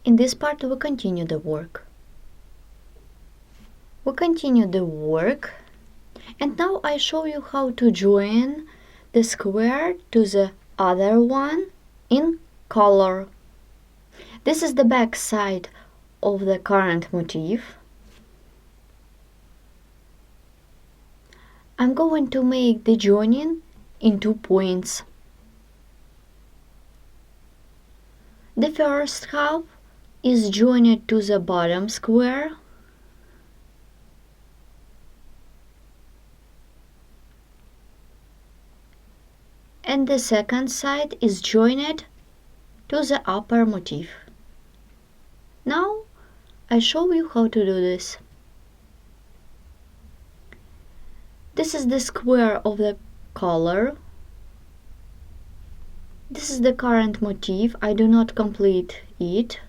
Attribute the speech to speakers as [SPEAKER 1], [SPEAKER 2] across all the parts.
[SPEAKER 1] In this part we continue the work. We continue the work, and now I show you how to join the square to the other one in color. This is the back side of the current motif. I'm going to make the joining in 2 points. The first half is joined to the bottom square, and the second side is joined to the upper motif. Now I show you how to do this. This is the square of the color. This is the current motif. I do not complete it.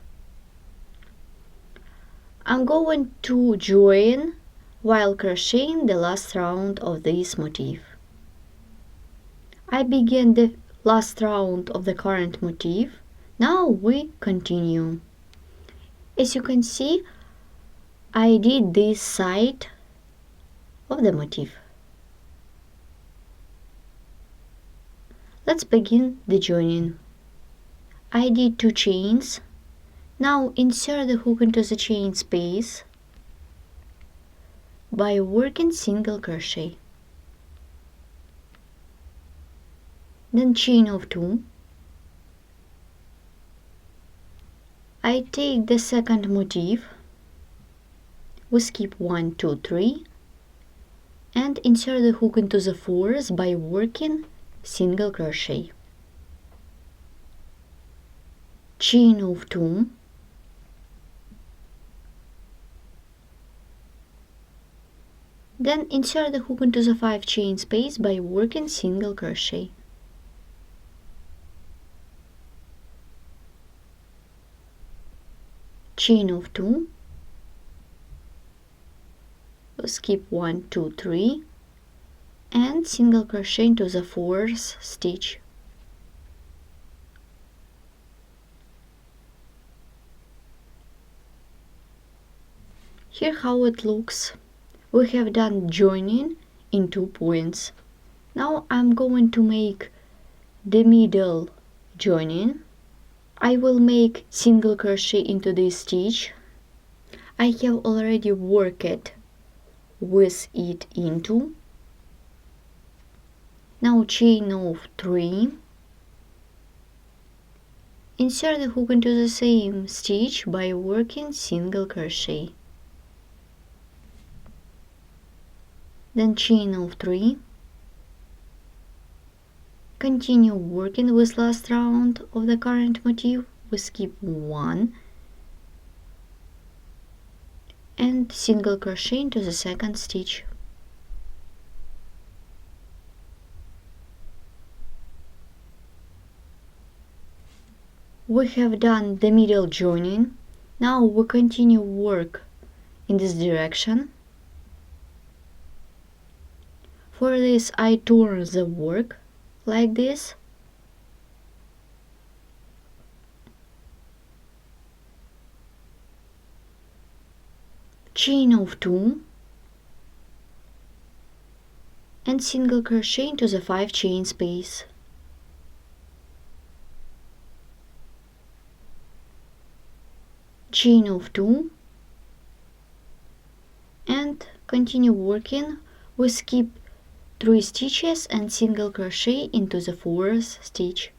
[SPEAKER 1] I'm going to join while crocheting the last round of this motif. I began the last round of the current motif. Now we continue. As you can see, I did this side of the motif. Let's begin the joining. I did 2 chains. Now insert the hook into the chain space by working single crochet. Then chain of 2. I take the second motif, we skip 1, 2, 3, and insert the hook into the 4th by working single crochet. Chain of 2. Then insert the hook into the 5 chain space by working single crochet. Chain of 2, skip 1, 2, 3, and single crochet into the 4th stitch. Here how it looks. We have done joining in 2 points. Now I'm going to make the middle joining. I will make single crochet into this stitch. I have already worked with it into. Now chain of 3. Insert the hook into the same stitch by working single crochet. Then chain of 3. Continue working with last round of the current motif. We skip 1 and single crochet into the second stitch. We have done the middle joining. Now we continue work in this direction. For this I turn the work like this. Chain of 2 and single crochet into the 5 chain space. Chain of 2 and continue working. We skip 3 stitches and single crochet into the 4th stitch.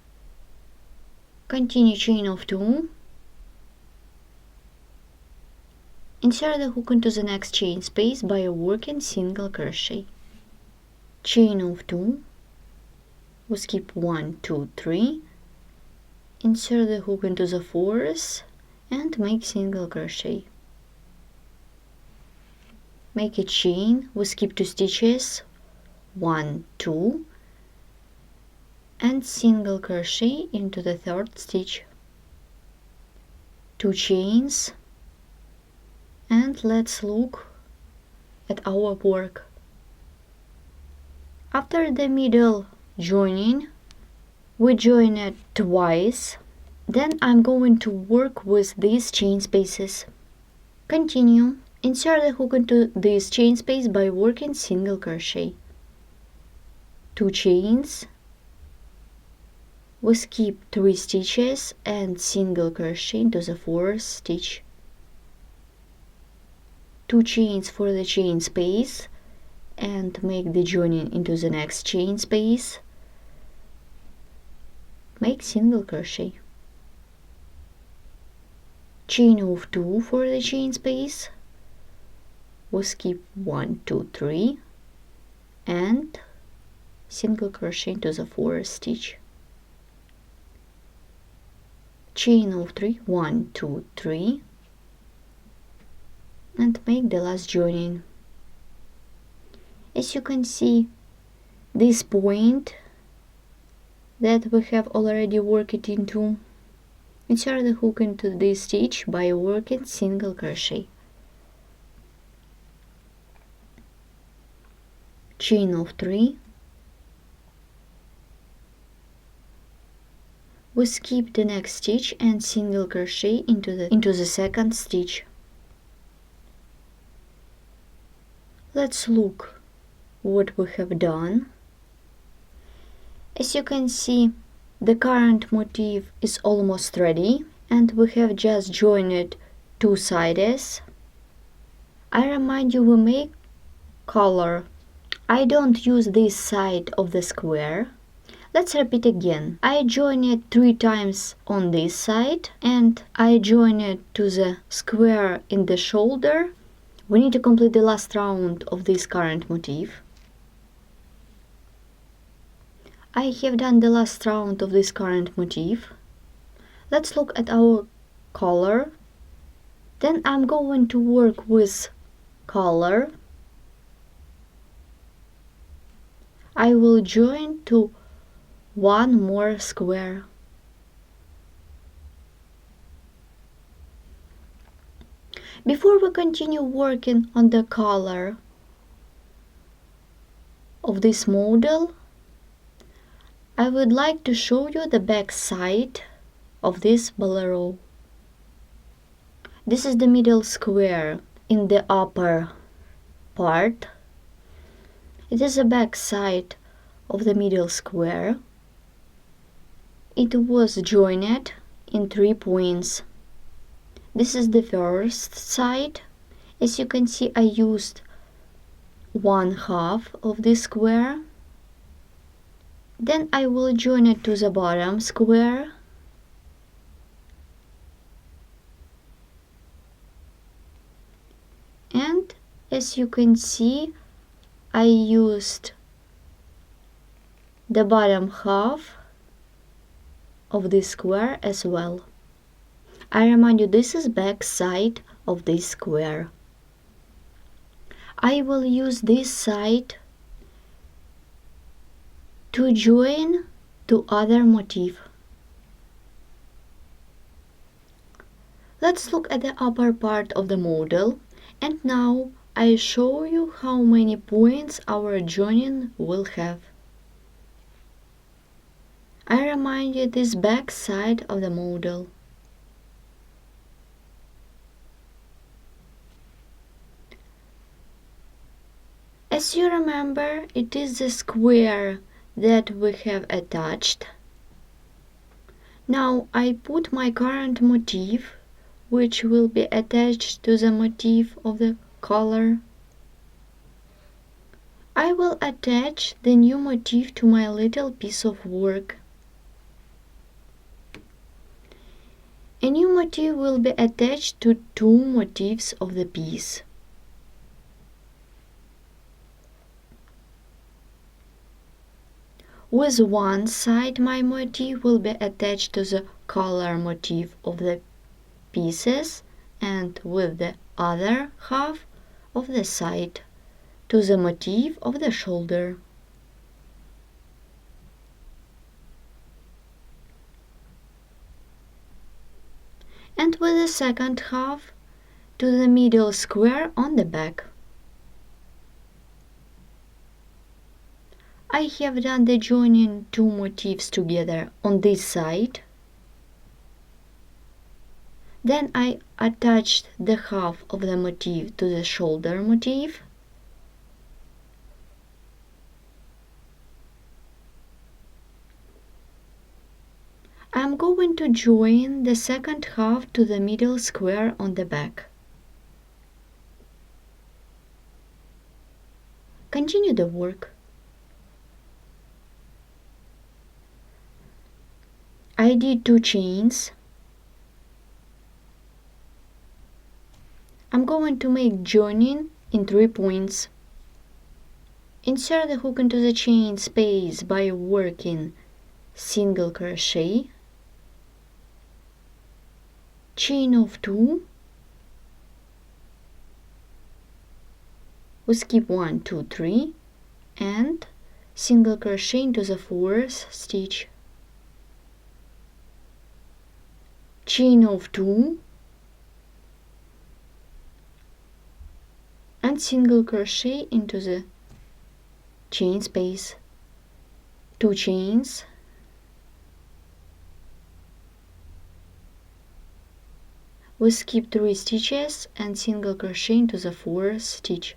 [SPEAKER 1] Continue chain of 2. Insert the hook into the next chain space by working single crochet. Chain of 2. We skip 1, 2, 3. Insert the hook into the 4th and make single crochet. Make a chain. We skip 2 stitches. 1, 2, and single crochet into the 3rd stitch. 2 chains, and let's look at our work. After the middle joining, we join it twice Then I'm going to work with these chain spaces. Continue. Insert the hook into this chain space by working single crochet. 2 chains. We skip 3 stitches and single crochet into the 4th stitch. 2 chains for the chain space and make the joining into the next chain space. Make single crochet. Chain of 2 for the chain space. We skip 1, 2, 3 and single crochet into the 4th stitch. Chain of 3, 1, 2, 3 and make the last joining. As you can see, this point that we have already worked into, insert the hook into this stitch by working single crochet. Chain of 3. We skip the next stitch and single crochet into the 2nd stitch. Let's look what we have done. As you can see, the current motif is almost ready and we have just joined 2 sides. I remind you, we make color. I don't use this side of the square. Let's repeat again. I join it 3 times on this side and I join it to the square in the shoulder. We need to complete the last round of this current motif. I have done the last round of this current motif. Let's look at our color. Then I'm going to work with color. I will join to 1 more square. Before we continue working on the color of this model, I would like to show you the back side of this bolero. This is the middle square in the upper part. It is the back side of the middle square. It was joined in 3 points. This is the first side. As you can see, I used 1/2 of this square. Then I will join it to the bottom square. And as you can see, I used the bottom half of this square as well. I remind you, this is back side of this square. I will use this side to join to other motif. Let's look at the upper part of the model, and now I show you how many points our joining will have. I remind you, this back side of the model. As you remember, it is the square that we have attached. Now I put my current motif, which will be attached to the motif of the color. I will attach the new motif to my little piece of work. A new motif will be attached to 2 motifs of the piece. With one side, my motif will be attached to the color motif of the pieces, and with the other half of the side to the motif of the shoulder. And with the second half to the middle square on the back. I have done the joining 2 motifs together on this side. Then I attached the half of the motif to the shoulder motif. I'm going to join the second half to the middle square on the back. Continue the work. I did 2 chains. I'm going to make joining in 3 points. Insert the hook into the chain space by working single crochet, chain of 2, we skip 1, 2, 3, and single crochet into the 4th stitch, chain of 2, and single crochet into the chain space, 2 chains, we skip 3 stitches and single crochet into the 4th stitch,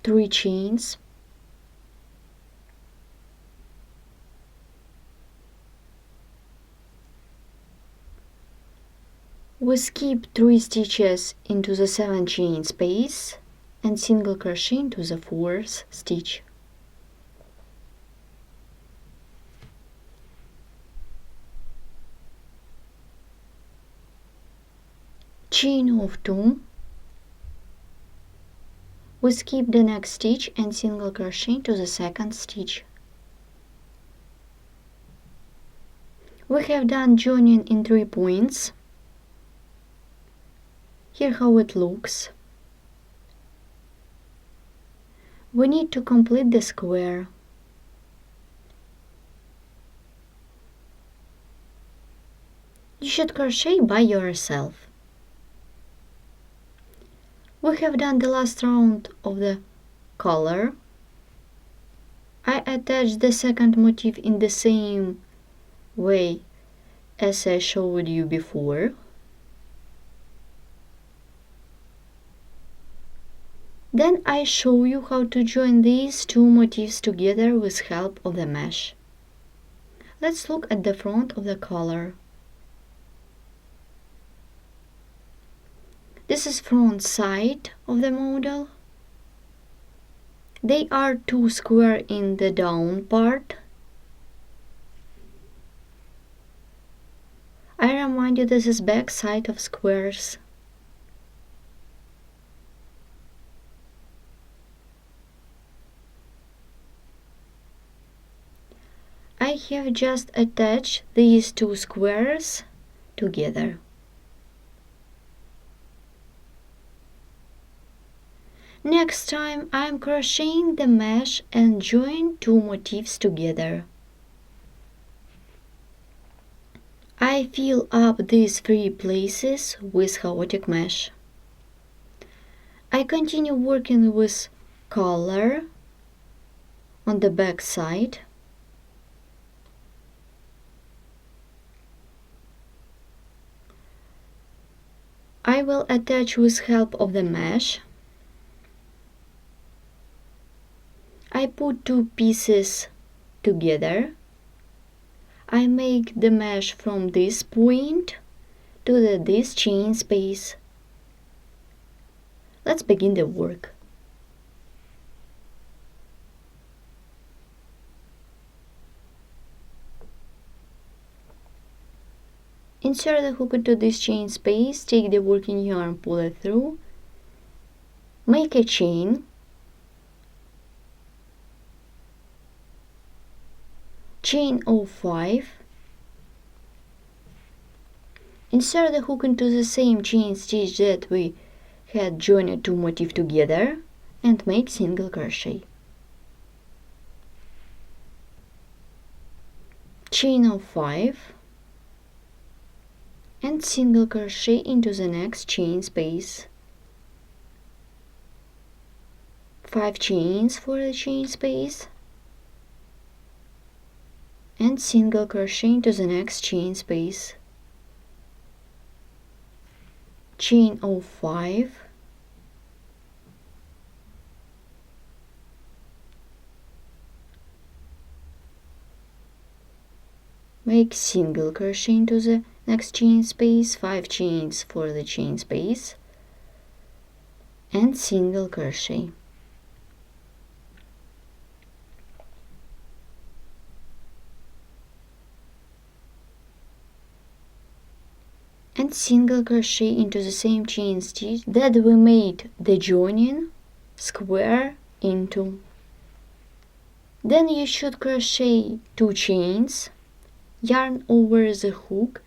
[SPEAKER 1] 3 chains, we skip 3 stitches into the 7 chain space and single crochet into the 4th stitch. Chain of 2, we skip the next stitch and single crochet into the 2nd stitch. We have done joining in 3 points. Here how it looks. We need to complete the square. You should crochet by yourself. We have done the last round of the collar. I attached the second motif in the same way as I showed you before. Then I show you how to join these 2 motifs together with help of the mesh. Let's look at the front of the collar. This is front side of the model. They are 2 square in the down part. I remind you this is back side of squares. I have just attached these 2 squares together. Next time I am crocheting the mesh and join 2 motifs together. I fill up these 3 places with chaotic mesh. I continue working with collar on the back side. I will attach with help of the mesh. I put 2 pieces together. I make the mesh from this point to this chain space. Let's begin the work. Insert the hook into this chain space, take the working yarn, pull it through, make a chain, chain of 5, insert the hook into the same chain stitch that we had joined 2 motifs together and make single crochet. Chain of 5 and single crochet into the next chain space. 5 chains for the chain space and single crochet into the next chain space. Chain of 5, make single crochet into the next chain space, 5 chains for the chain space, and single crochet. And single crochet into the same chain stitch that we made the joining square into. Then you should crochet 2 chains, yarn over the hook,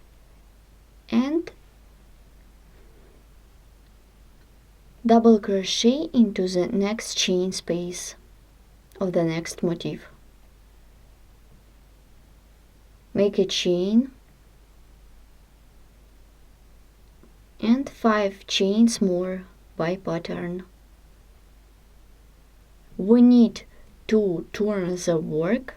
[SPEAKER 1] and double crochet into the next chain space of the next motif. Make a chain and 5 chains more by pattern. We need to turn the work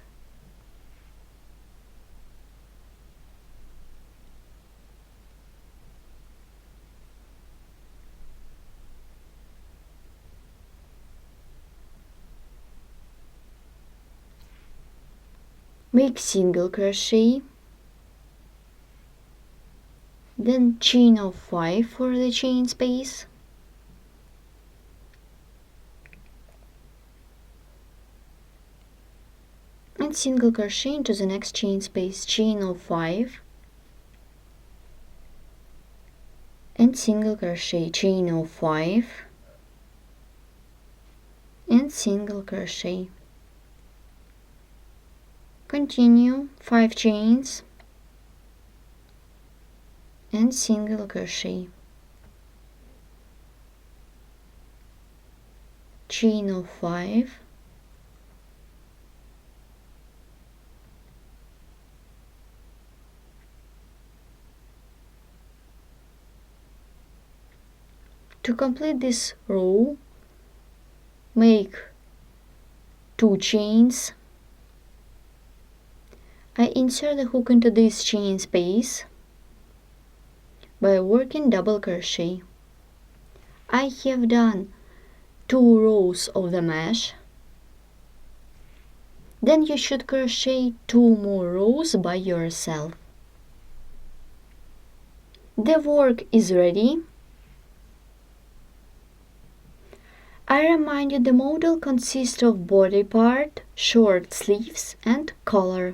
[SPEAKER 1] make single crochet, then chain of 5 for the chain space, and single crochet into the next chain space, chain of 5, and single crochet, chain of 5, and single crochet. Continue 5 chains and single crochet, chain of 5, to complete this row, make 2 chains. I insert the hook into this chain space by working double crochet. I have done 2 rows of the mesh. Then you should crochet 2 more rows by yourself. The work is ready. I remind you the model consists of body part, short sleeves and collar.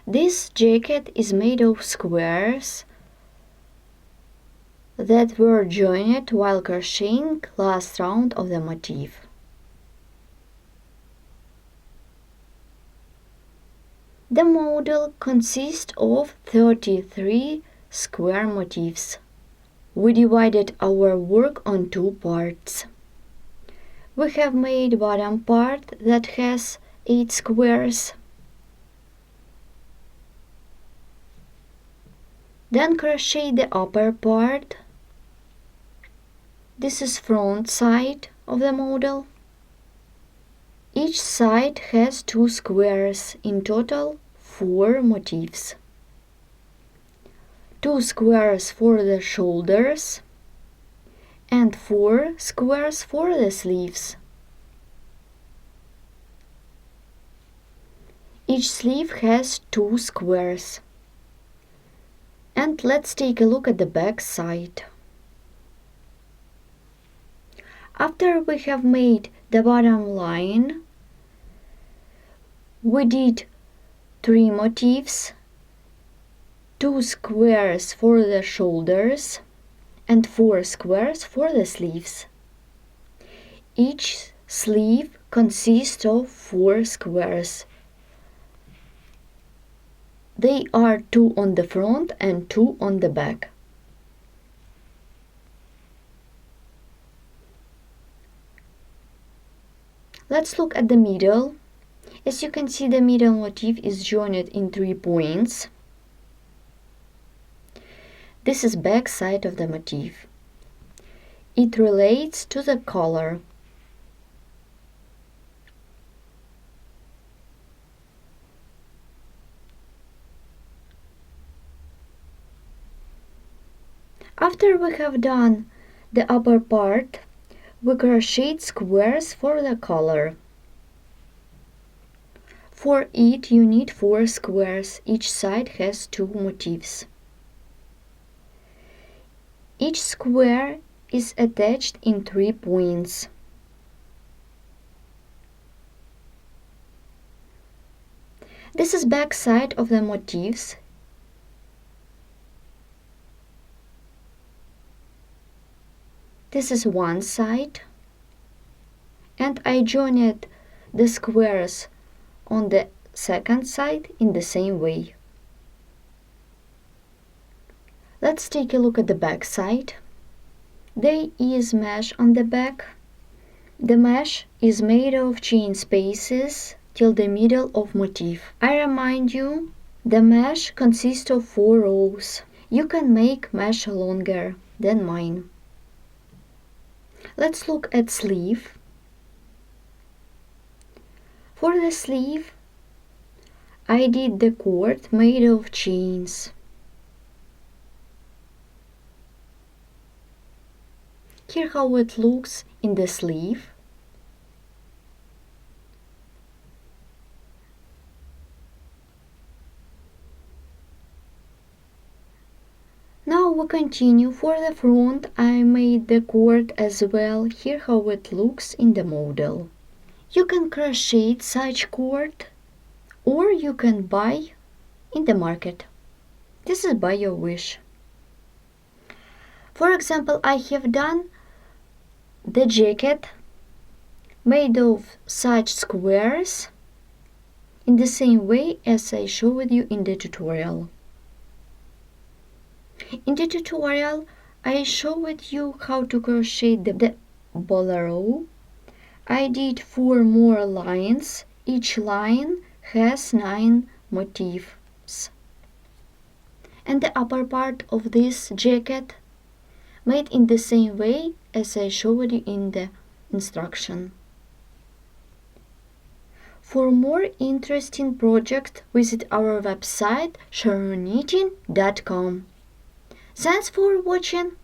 [SPEAKER 1] This jacket is made of squares that were joined while crocheting last round of the motif. The model consists of 33 square motifs. We divided our work on 2 parts. We have made bottom part that has 8 squares. Then crochet the upper part. This is front side of the model. Each side has 2 squares, in total 4 motifs. 2 squares for the shoulders and 4 squares for the sleeves. Each sleeve has 2 squares. And let's take a look at the back side. After we have made the bottom line, we did 3 motifs, 2 squares for the shoulders and 4 squares for the sleeves. Each sleeve consists of 4 squares. They are 2 on the front and 2 on the back. Let's look at the middle. As you can see, the middle motif is joined in 3 points. This is back side of the motif. It relates to the collar. After we have done the upper part, we crochet squares for the color. For it you need 4 squares, each side has 2 motifs. Each square is attached in 3 points. This is back side of the motifs. This is one side, and I joined the squares on the second side in the same way. Let's take a look at the back side. There is mesh on the back. The mesh is made of chain spaces till the middle of motif. I remind you, the mesh consists of 4 rows. You can make mesh longer than mine. Let's look at sleeve. For the sleeve, I did the cord made of chains. Here how it looks in the sleeve. Now we continue. For the front, I made the cord as well. Here how it looks in the model. You can crochet such cord, or you can buy in the market. This is by your wish. For example, I have done the jacket made of such squares in the same way as I showed you in the tutorial. In the tutorial, I showed you how to crochet the bolero. I did 4 more lines. Each line has 9 motifs. And the upper part of this jacket made in the same way as I showed you in the instruction. For more interesting projects, visit our website sharonknitting.com. Thanks for watching.